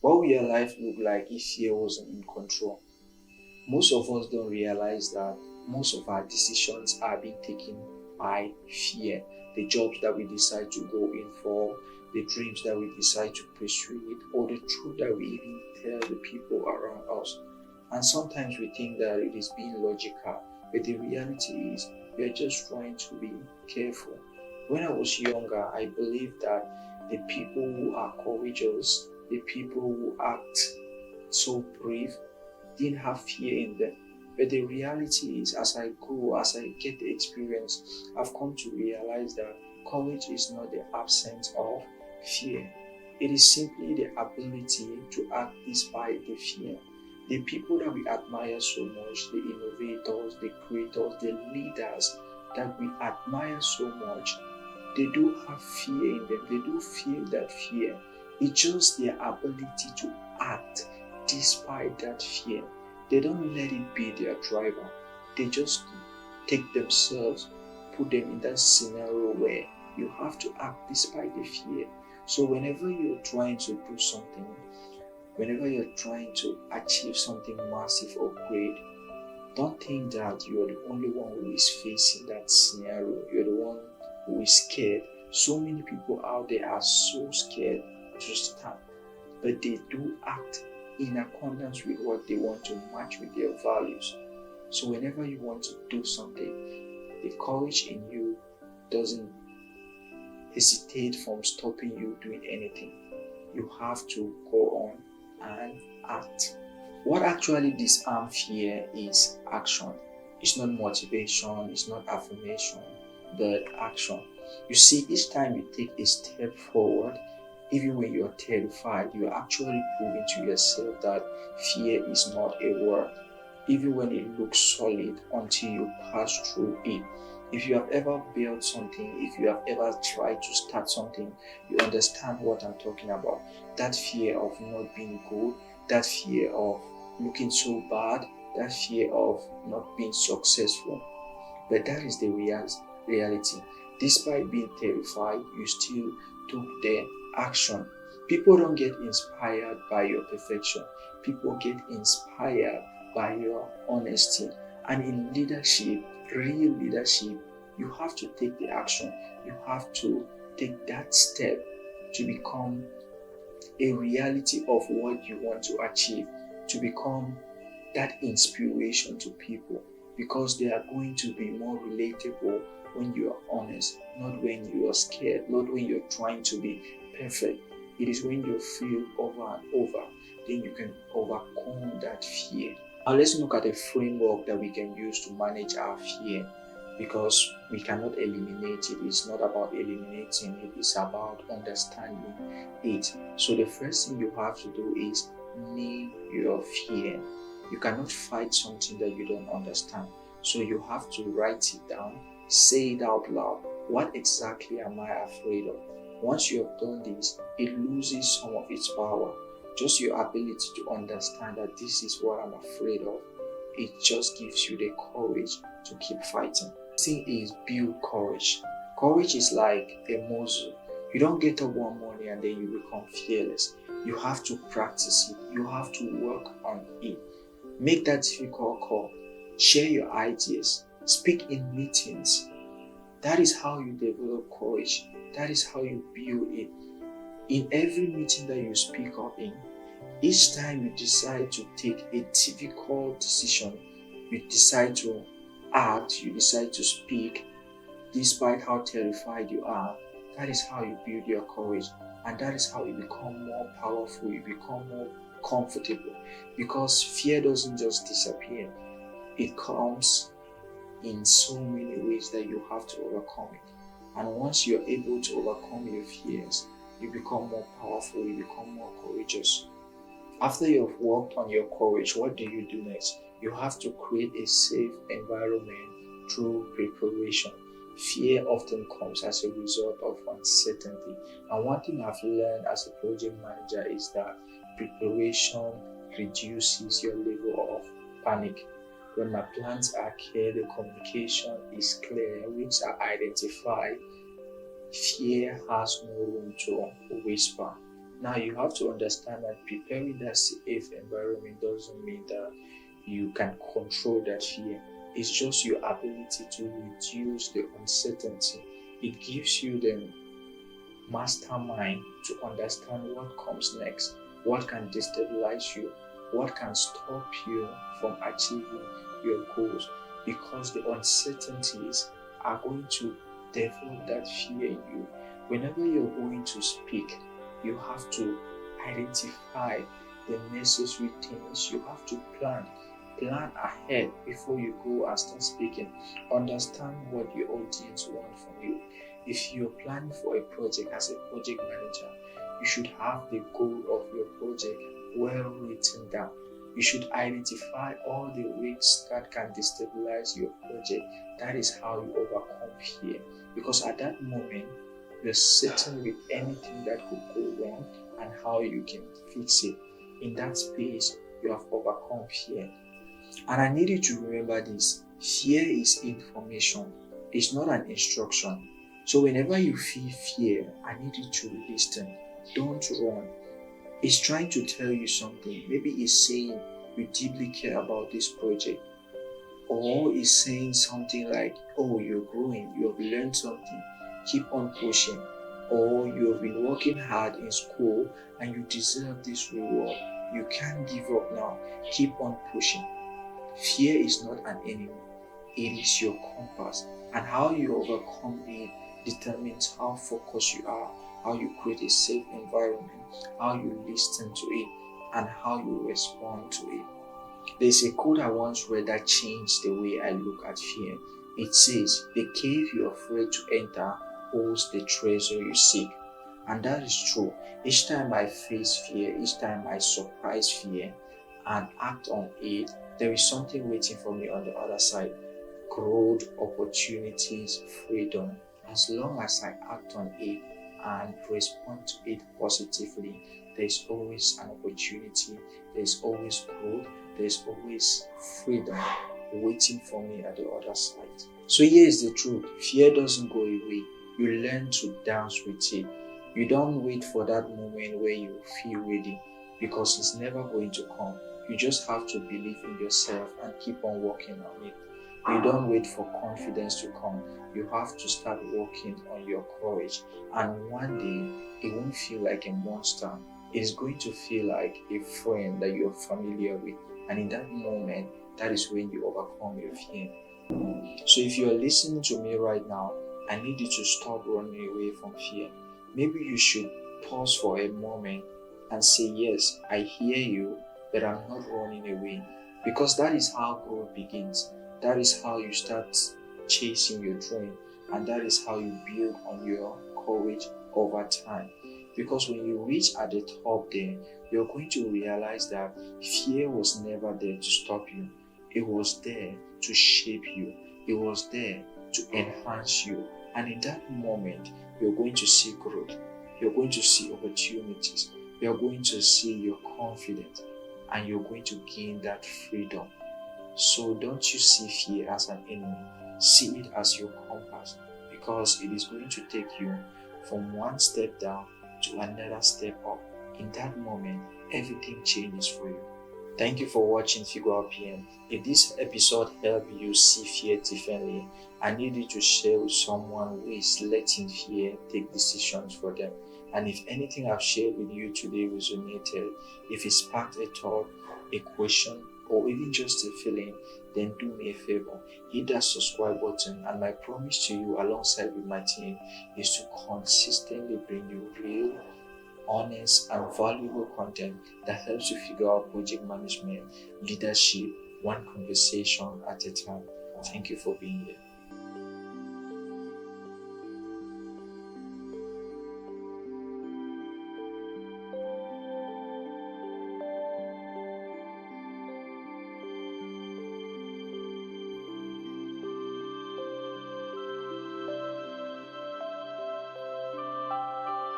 What will your life look like if fear wasn't in control? Most of us don't realize that most of our decisions are being taken by fear. The jobs that we decide to go in for, the dreams that we decide to pursue, or the truth that we even tell the people around us. And sometimes we think that it is being logical, but the reality is we are just trying to be careful. When I was younger, I believed that the people who are courageous, the people who act so brave, didn't have fear in them. But the reality is, as I grow, as I get the experience, I've come to realize that courage is not the absence of fear. It is simply the ability to act despite the fear. The people that we admire so much, the innovators, the creators, the leaders that we admire so much, they do have fear in them. They do feel that fear. It's just their ability to act despite that fear. They don't let it be their driver. They just take themselves, put them in that scenario where you have to act despite the fear. So whenever you're trying to do something, whenever you're trying to achieve something massive or great, don't think that you're the only one who is facing that scenario. You're the one who is scared. So many people out there are so scared to start, but they do act in accordance with what they want to match with their values. So whenever you want to do something, the courage in you doesn't hesitate from stopping you doing anything. You have to go on and act. What actually disarms fear is action. It's not motivation, it's not affirmation, but action. You see, each time you take a step forward, even when you're terrified, you're actually proving to yourself that fear is not a word, even when it looks solid until you pass through it. If you have ever built something, if you have ever tried to start something, you understand what I'm talking about. That fear of not being good, that fear of looking so bad, that fear of not being successful. But that is the reality. Despite being terrified, you still took the action. People don't get inspired by your perfection. People get inspired by your honesty. And in leadership, real leadership, you have to take the action. You have to take that step to become a reality of what you want to achieve, to become that inspiration to people, because they are going to be more relatable when you are honest, not when you are scared, not when you're trying to be perfect. It is when you feel over and over, then you can overcome that fear. Now let's look at a framework that we can use to manage our fear, because we cannot eliminate it. It's not about eliminating it, it's about understanding it. So the first thing you have to do is name your fear. You cannot fight something that you don't understand. So you have to write it down, say it out loud. What exactly am I afraid of? Once you have done this, it loses some of its power. Just your ability to understand that this is what I'm afraid of. It just gives you the courage to keep fighting. The thing is, build courage. Courage is like a muscle. You don't get up one morning and then you become fearless. You have to practice it. You have to work on it. Make that difficult call. Share your ideas. Speak in meetings. That is how you develop courage. That is how you build it. In every meeting that you speak up in, each time you decide to take a difficult decision, you decide to act, you decide to speak, despite how terrified you are, that is how you build your courage. And that is how you become more powerful, you become more comfortable. Because fear doesn't just disappear, it comes in so many ways that you have to overcome it. And once you're able to overcome your fears, you become more powerful, you become more courageous. After you've worked on your courage, what do you do next? You have to create a safe environment through preparation. Fear often comes as a result of uncertainty. And one thing I've learned as a project manager is that preparation reduces your level of panic. When my plans are clear, the communication is clear, risks are identified, fear has no room to whisper. Now you have to understand that preparing that safe environment doesn't mean that you can control that fear. It's just your ability to reduce the uncertainty. It gives you the mastermind to understand what comes next, what can destabilize you, what can stop you from achieving your goals, because the uncertainties are going to develop that fear in you. Whenever you're going to speak, you have to identify the necessary things. You have to plan ahead before you go and start speaking. Understand what your audience want from you. If you're planning for a project as a project manager, you should have the goal of your project well written down. You should identify all the risks that can destabilize your project. That is how you overcome fear. Because at that moment, you're certain with anything that could go wrong and how you can fix it. In that space, you have overcome fear. And I need you to remember this: fear is information, it's not an instruction. So, whenever you feel fear, I need you to listen. Don't run. It's trying to tell you something. Maybe it's saying you deeply care about this project, or it's saying something like, oh, you're growing, you have learned something, keep on pushing, or you have been working hard in school and you deserve this reward. You can't give up now, keep on pushing. Fear is not an enemy, it is your compass, and how you overcome it determines how focused you are, how you create a safe environment, how you listen to it, and how you respond to it. There's a quote I once read that changed the way I look at fear. It says, "The cave you're afraid to enter holds the treasure you seek." And that is true. Each time I face fear, each time I surprise fear and act on it, there is something waiting for me on the other side: growth, opportunities, freedom. As long as I act on it and respond to it positively, there's always an opportunity, there's always growth, there's always freedom waiting for me at the other side. So here's the truth: fear doesn't go away. You learn to dance with it. You don't wait for that moment where you feel ready, because it's never going to come. You just have to believe in yourself and keep on working on it. You don't wait for confidence to come. You have to start working on your courage. And one day, it won't feel like a monster. It is going to feel like a friend that you're familiar with. And in that moment, that is when you overcome your fear. So if you're listening to me right now, I need you to stop running away from fear. Maybe you should pause for a moment and say, yes, I hear you, but I'm not running away. Because that is how growth begins. That is how you start chasing your dream. And that is how you build on your courage over time. Because when you reach at the top there, you're going to realize that fear was never there to stop you. It was there to shape you. It was there to enhance you. And in that moment, you're going to see growth. You're going to see opportunities. You're going to see your confidence. And you're going to gain that freedom. So don't you see fear as an enemy. See it as your compass, because it is going to take you from one step down to another step up. In that moment, everything changes for you. Thank you for watching Figure Out PM. If this episode helped you see fear differently, I need you to share with someone who is letting fear take decisions for them. And if anything I've shared with you today resonated, if it sparked a thought, a question, or even just a feeling, then do me a favor, hit that subscribe button, and my promise to you alongside with my team is to consistently bring you real, honest, and valuable content that helps you figure out project management, leadership, one conversation at a time. Thank you for being here.